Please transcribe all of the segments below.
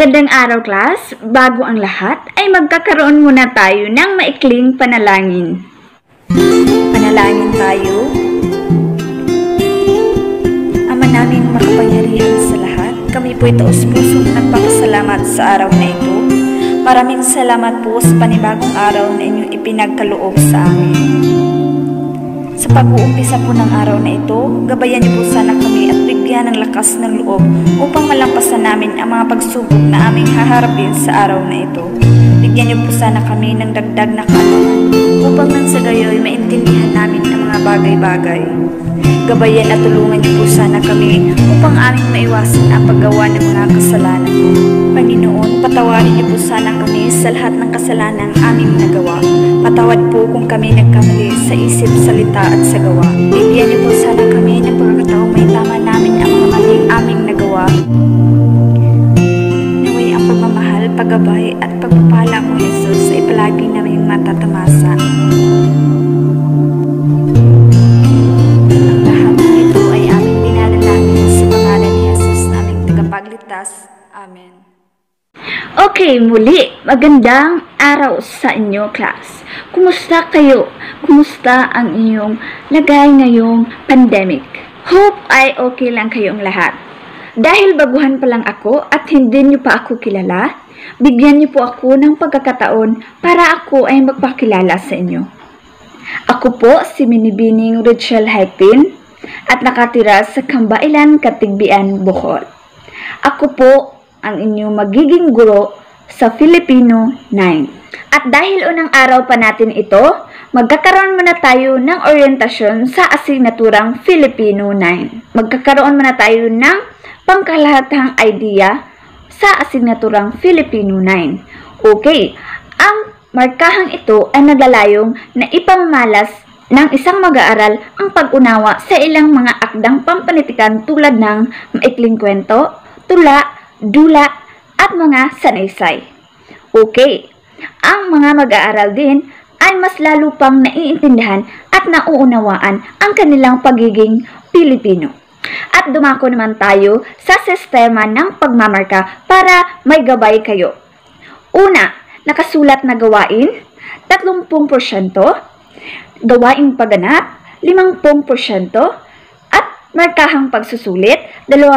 Magandang araw, class. Bago ang lahat, ay magkakaroon muna tayo ng maikling panalangin. Panalangin tayo. Ama namin makapangyarihan sa lahat, kami po ito pusong nagpapasalamat sa araw na ito. Maraming salamat po sa panibagong araw na inyong ipinagkaloob sa amin. Sa pag-uumpisa po ng araw na ito, gabayan niyo po sana kami at bigyan ng lakas ng loob upang malampasan namin ang mga pagsubok na aming haharapin sa araw na ito. Bigyan niyo po sana kami ng dagdag na kaalaman upang nang sa gayoy maintindihan namin ang mga bagay-bagay. Gabayan at tulungan niyo po sana kami upang aming maiwasan ang paggawa ng mga kasalanan. Panginoon, patawarin niyo po sana kami sa lahat ng kasalanang aming nagawa. Patawad po kung kami nagkamali sa isip, salita at sa gawa. Bigyan niyo po sana kami ng pagkakataong may tama namin ang mga maling aming nagawa. Naway ang pagmamahal, paggabay at pagpapala mo, Jesus, ay palagi naming matatamasa. Ang lahat ng ito ay aming dinadalangin sa pangalan ni Jesus na aming tagapagligtas. Amen. Okay, muli, magandang araw sa inyo, class. Kumusta kayo? Kumusta ang inyong lagay ngayong pandemic? Hope ay okay lang kayong lahat. Dahil baguhan pa lang ako at hindi niyo pa ako kilala, bigyan niyo po ako ng pagkakataon para ako ay magpakilala sa inyo. Ako po si Minibining Rachel Haitin at nakatira sa Kambailan, Katigbian, Bohol. Ako po ang inyong magiging guro sa Filipino 9. At dahil unang araw pa natin ito, magkakaroon muna tayo ng orientasyon sa asignaturang Filipino 9. Magkakaroon muna tayo ng pangkalahatang idea sa asignaturang Filipino 9. Okay, ang markahang ito ay naglalayong na ipamamalas ng isang mag-aaral ang pag-unawa sa ilang mga akdang pampanitikan tulad ng maikling kwento, tula, dula, at mga sanaysay. Okay, ang mga mag-aaral din ay mas lalo pang naiintindihan at nauunawaan ang kanilang pagiging Pilipino. At dumako naman tayo sa sistema ng pagmamarka para may gabay kayo. Una, nakasulat na gawain, 30%, gawaing pagganap, 50%, at markahang pagsusulit, 20%.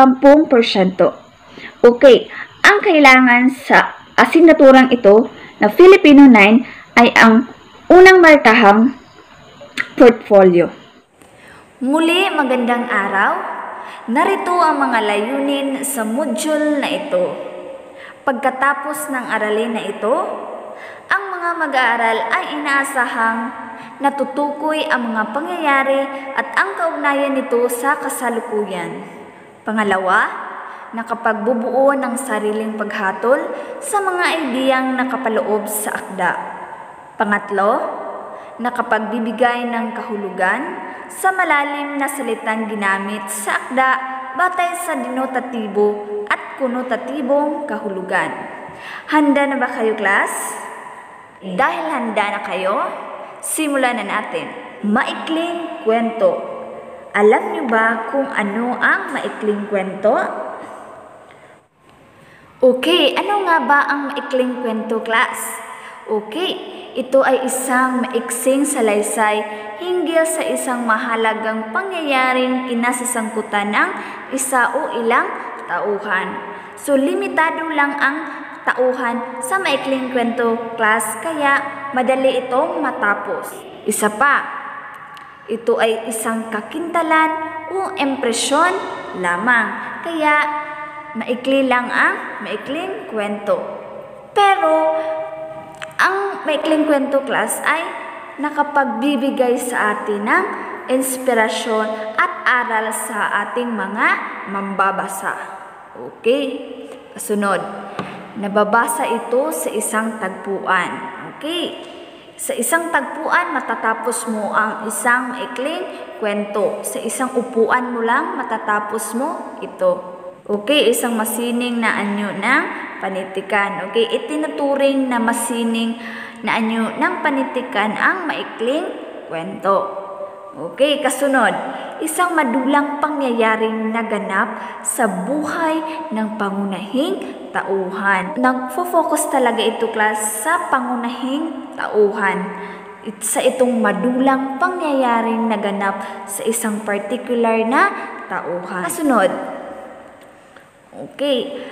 Okay, ang kailangan sa asignaturang ito na Filipino 9 ay ang unang markahang portfolio. Muli, magandang araw. Narito ang mga layunin sa module na ito. Pagkatapos ng aralin na ito, ang mga mag-aaral ay inaasahang natutukoy ang mga pangyayari at ang kaugnayan nito sa kasalukuyan. Pangalawa, nakapagbubuo ng sariling paghatol sa mga ideyang nakapaloob sa akda. Pangatlo, nakapagbibigay ng kahulugan sa malalim na salitang ginamit sa akda batay sa denotatibo at konotatibong kahulugan. Handa na ba kayo, class? Dahil handa na kayo, simulan na natin. Maikling kwento. Alam niyo ba kung ano ang maikling kwento? Okay, ano nga ba ang maikling kwento, class? Okay, ito ay isang maiksing salaysay hinggil sa isang mahalagang pangyayaring kinasasangkutan ng isa o ilang tauhan. So, limitado lang ang tauhan sa maikling kwento, class, kaya madali itong matapos. Isa pa, ito ay isang kakintalan o impresyon lamang, kaya maikli lang ang maikling kwento. Pero, ang maikling kwento, class, ay nakapagbibigay sa atin ng inspirasyon at aral sa ating mga mambabasa. Okay? Kasunod, nababasa ito sa isang tagpuan. Okay? Sa isang tagpuan, matatapos mo ang isang maikling kwento. Sa isang upuan mo lang, matatapos mo ito. Okay, isang masining na anyo ng panitikan. Okay, itinuturing na masining na anyo ng panitikan ang maikling kwento. Okay, kasunod, isang madulang pangyayaring naganap sa buhay ng pangunahing tauhan. Nagfo-focus talaga ito class sa pangunahing tauhan. Sa itong madulang pangyayaring naganap sa isang particular na tauhan. Kasunod. Okay.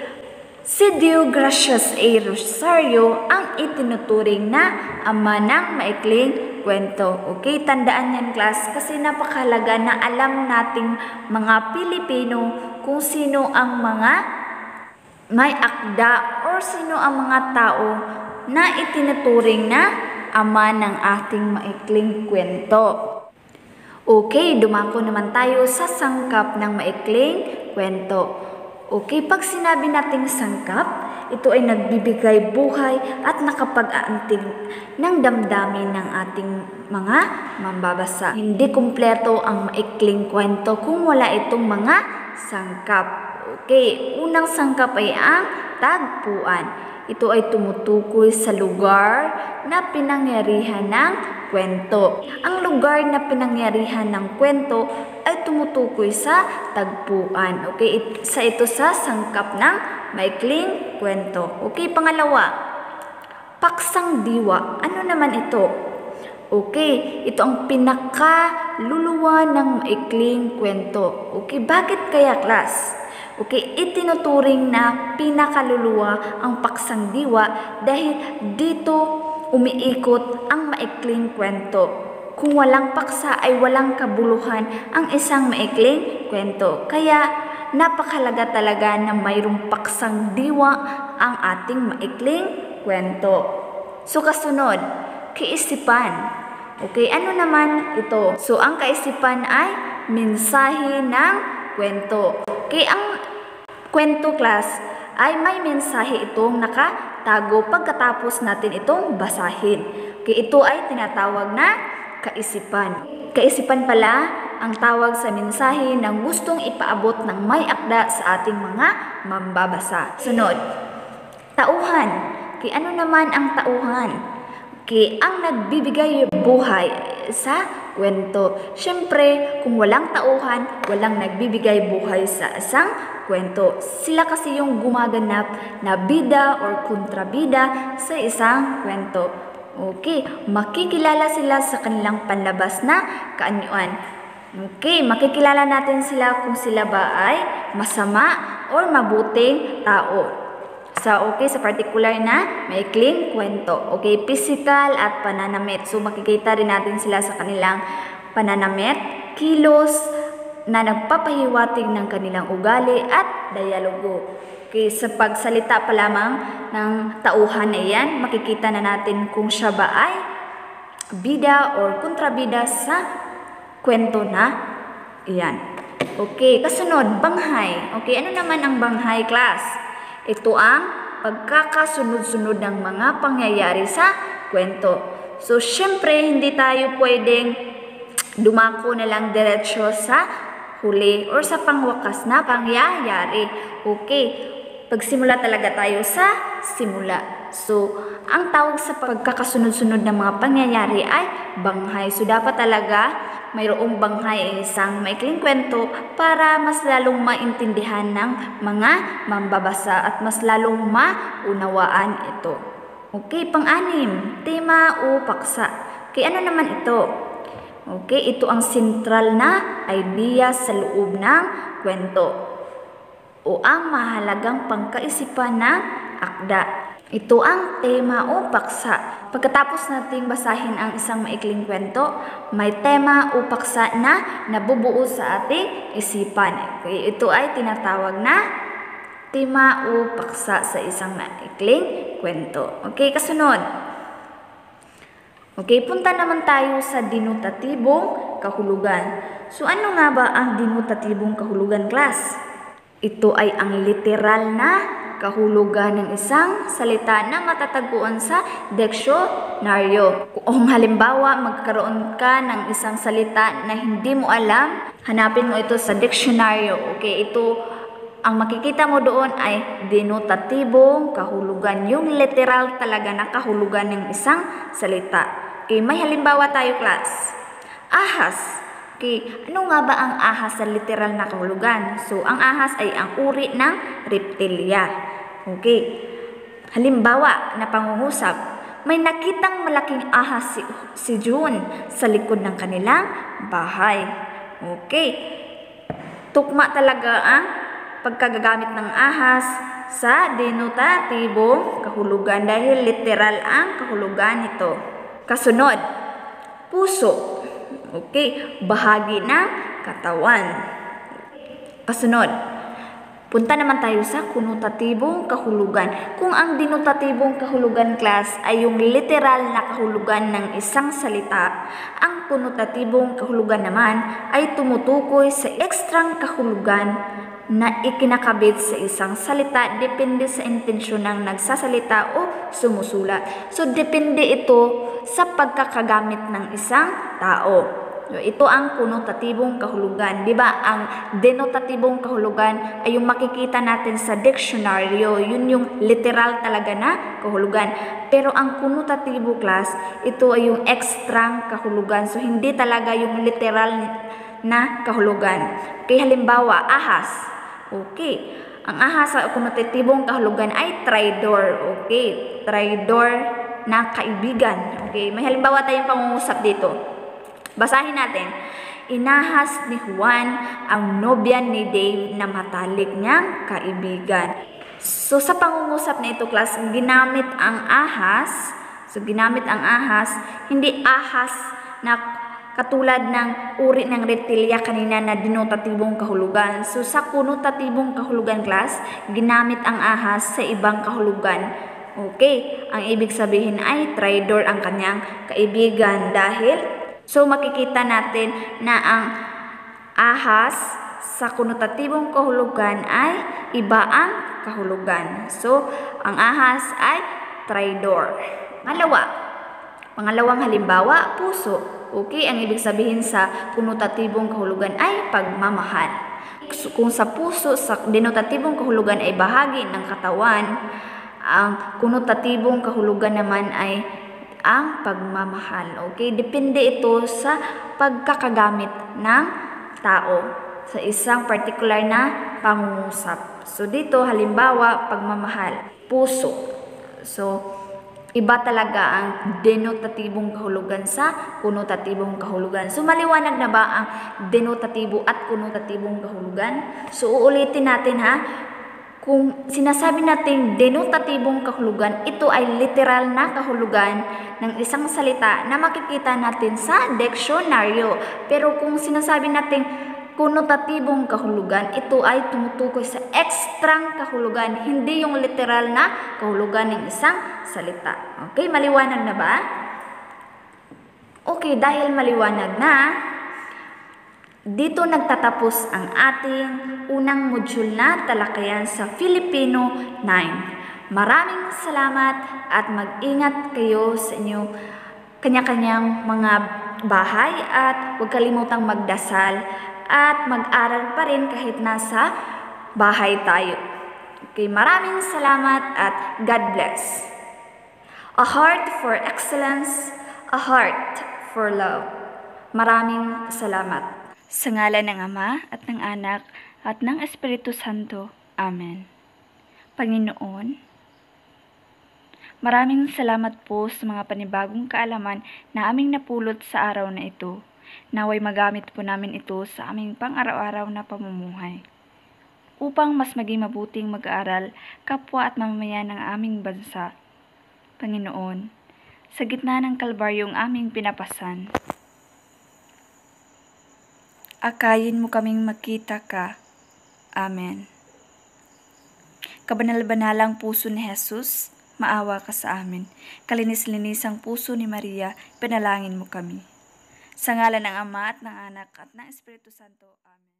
Si Deogracias A. Rosario ang itinuturing na ama ng maikling kwento. Okay, tandaan yan class kasi napakahalaga na alam nating mga Pilipino kung sino ang mga may akda or sino ang mga tao na itinuturing na ama ng ating maikling kwento. Okay, dumako naman tayo sa sangkap ng maikling kwento. Okay, pag sinabi nating sangkap, ito ay nagbibigay buhay at nakapag-aantig ng damdamin ng ating mga mambabasa. Hindi kumpleto ang maikling kwento kung wala itong mga sangkap. Okay, unang sangkap ay ang tagpuan. Ito ay tumutukoy sa lugar na pinangyarihan ng kwento. Ang lugar na pinangyarihan ng kwento ay tumutukoy sa tagpuan. Okay, ito sa sangkap ng maikling kwento. Okay, pangalawa, paksang diwa. Ano naman ito? Okay, ito ang pinakaluluwa ng maikling kwento. Okay, bakit kaya class? Okay, itinuturing na pinakaluluwa ang paksang diwa dahil dito umiikot ang maikling kwento. Kung walang paksa ay walang kabuluhan ang isang maikling kwento. Kaya napakalaga talaga na mayroong paksang diwa ang ating maikling kwento. So kasunod, kaisipan. Okay, ano naman ito? So ang kaisipan ay mensahe ng kwento. Okay, ang kwento class ay may mensahe itong nakatago pagkatapos natin itong basahin. Okay, ito ay tinatawag na kaisipan. Kaisipan pala ang tawag sa mensahe na gustong ipaabot ng may akda sa ating mga mambabasa. Sunod, tauhan. Okay, ano naman ang tauhan? Okay, ang nagbibigay buhay sa kwento. Siyempre, kung walang tauhan, walang nagbibigay buhay sa isang kwento. Sila kasi yung gumaganap na bida or kontrabida sa isang kwento. Okay, makikilala sila sa kanilang panlabas na kaanyuan. Okay, makikilala natin sila kung sila ba ay masama or mabuting tao. Sa particular na maikling kwento. Okay, physical at pananamit. So makikita rin natin sila sa kanilang pananamit, kilos na nagpapahiwatig ng kanilang ugali at dialogo. Okay, sa pagsalita pa lamang ng tauhan na yan, makikita na natin kung siya ba ay bida or kontrabida sa kwento na iyan. Okay, kasunod, banghay. Okay, ano naman ang banghay class? Ito ang pagkakasunod-sunod ng mga pangyayari sa kwento. So, syempre, hindi tayo pwedeng dumako na lang diretsyo sa huli or sa pangwakas na pangyayari. Okay, pagsimula talaga tayo sa simula. So, ang tawag sa pagkakasunod-sunod ng mga pangyayari ay banghay. So, dapat talaga mayroong banghay isang maikling kwento para mas lalong maintindihan ng mga mambabasa at mas lalong maunawaan ito. Okay, pang-anim, tema o paksa. Okay, ano naman ito? Okay, ito ang sentral na idea sa loob ng kwento o ang mahalagang pangkaisipan ng akda. Ito ang tema o paksa. Pagkatapos nating basahin ang isang maikling kwento, may tema o paksa na nabubuo sa ating isipan. Okay, ito ay tinatawag na tema o paksa sa isang maikling kwento. Okay, kasunod. Okay, punta naman tayo sa denotatibong kahulugan. So, ano nga ba ang denotatibong kahulugan, class? Ito ay ang literal na kahulugan ng isang salita na matatagpuan sa diksyonaryo. Kung halimbawa magkaroon ka ng isang salita na hindi mo alam, hanapin mo ito sa diksyonaryo. Okay, ito ang makikita mo doon ay denotatibong kahulugan, yung literal talaga na kahulugan ng isang salita. Okay, may halimbawa tayo, class. Ahas. Okay, ano nga ba ang ahas sa literal na kahulugan? So, ang ahas ay ang uri ng reptilya. Okay, halimbawa na pangungusap, may nakitang malaking ahas si June sa likod ng kanilang bahay. Okay, tukma talaga ang pagkagagamit ng ahas sa denotatibong kahulugan dahil literal ang kahulugan nito. Kasunod, puso. Okay, bahagi ng katawan. Kasunod, punta naman tayo sa konotatibong kahulugan. Kung ang denotatibong kahulugan class ay yung literal na kahulugan ng isang salita, ang konotatibong kahulugan naman ay tumutukoy sa ekstrang kahulugan na ikinakabit sa isang salita depende sa intensyon ng nagsasalita o sumusulat. So, depende ito sa pagkakagamit ng isang tao. Ito ang konotatibong kahulugan. Diba? Ang denotatibong kahulugan ay yung makikita natin sa diksyonaryo. Yun yung literal talaga na kahulugan. Pero ang konotatibo class, ito ay yung ekstrang kahulugan. So, hindi talaga yung literal na kahulugan. Kaya halimbawa, ahas. Okay. Ang ahas sa konotatibong kahulugan ay traidor. Okay. Traidor na kaibigan. Okay. May halimbawa tayong pangungusap dito. Basahin natin. Inahas ni Juan ang nobya ni Dave na matalik niyang kaibigan. So, sa pangungusap na ito, class, ginamit ang ahas. So, ginamit ang ahas. Hindi ahas na katulad ng uri ng reptilya kanina na denotatibong kahulugan. So, sa konotatibong kahulugan class, ginamit ang ahas sa ibang kahulugan. Okay, ang ibig sabihin ay traidor ang kanyang kaibigan dahil, so makikita natin na ang ahas sa konotatibong kahulugan ay iba ang kahulugan. So, ang ahas ay traidor. Pangalawang halimbawa, puso. Okay, ang ibig sabihin sa konotatibong kahulugan ay pagmamahal. Kung sa puso, sa denotatibong kahulugan ay bahagi ng katawan, ang konotatibong kahulugan naman ay ang pagmamahal. Okay, depende ito sa pagkakagamit ng tao sa isang particular na pangungusap. So, dito halimbawa, pagmamahal, puso. So, iba talaga ang denotatibong kahulugan sa konotatibong kahulugan. So, maliwanag na ba ang denotatibo at konotatibong kahulugan? So, uulitin natin ha. Kung sinasabi natin denotatibong kahulugan, ito ay literal na kahulugan ng isang salita na makikita natin sa diksyonaryo. Pero kung sinasabi natin konotatibong kahulugan, ito ay tumutukoy sa ekstrang kahulugan, hindi yung literal na kahulugan ng isang salita. Okay, maliwanag na ba? Okay, dahil maliwanag na, dito nagtatapos ang ating unang module na talakayan sa Filipino 9. Maraming salamat at mag-ingat kayo sa inyong kanya-kanyang mga bahay at huwag kalimutang magdasal at mag-aral pa rin kahit nasa bahay tayo. Okay, maraming salamat at God bless. A heart for excellence, a heart for love. Maraming salamat. Sa ngalan ng Ama at ng Anak at ng Espiritu Santo. Amen. Panginoon, maraming salamat po sa mga panibagong kaalaman na aming napulot sa araw na ito. Naway magamit po namin ito sa aming pang-araw-araw na pamumuhay. Upang mas maging mabuting mag-aaral, kapwa at mamamayan ng aming bansa. Panginoon, sa gitna ng kalbaryong aming pinapasan, akayin mo kaming makita ka. Amen. Kabanal-banalang puso ni Jesus, maawa ka sa amin. Kalinis-linisang puso ni Maria, panalangin mo kami. Sa ngalan ng Ama at ng Anak at ng Espiritu Santo. Amen.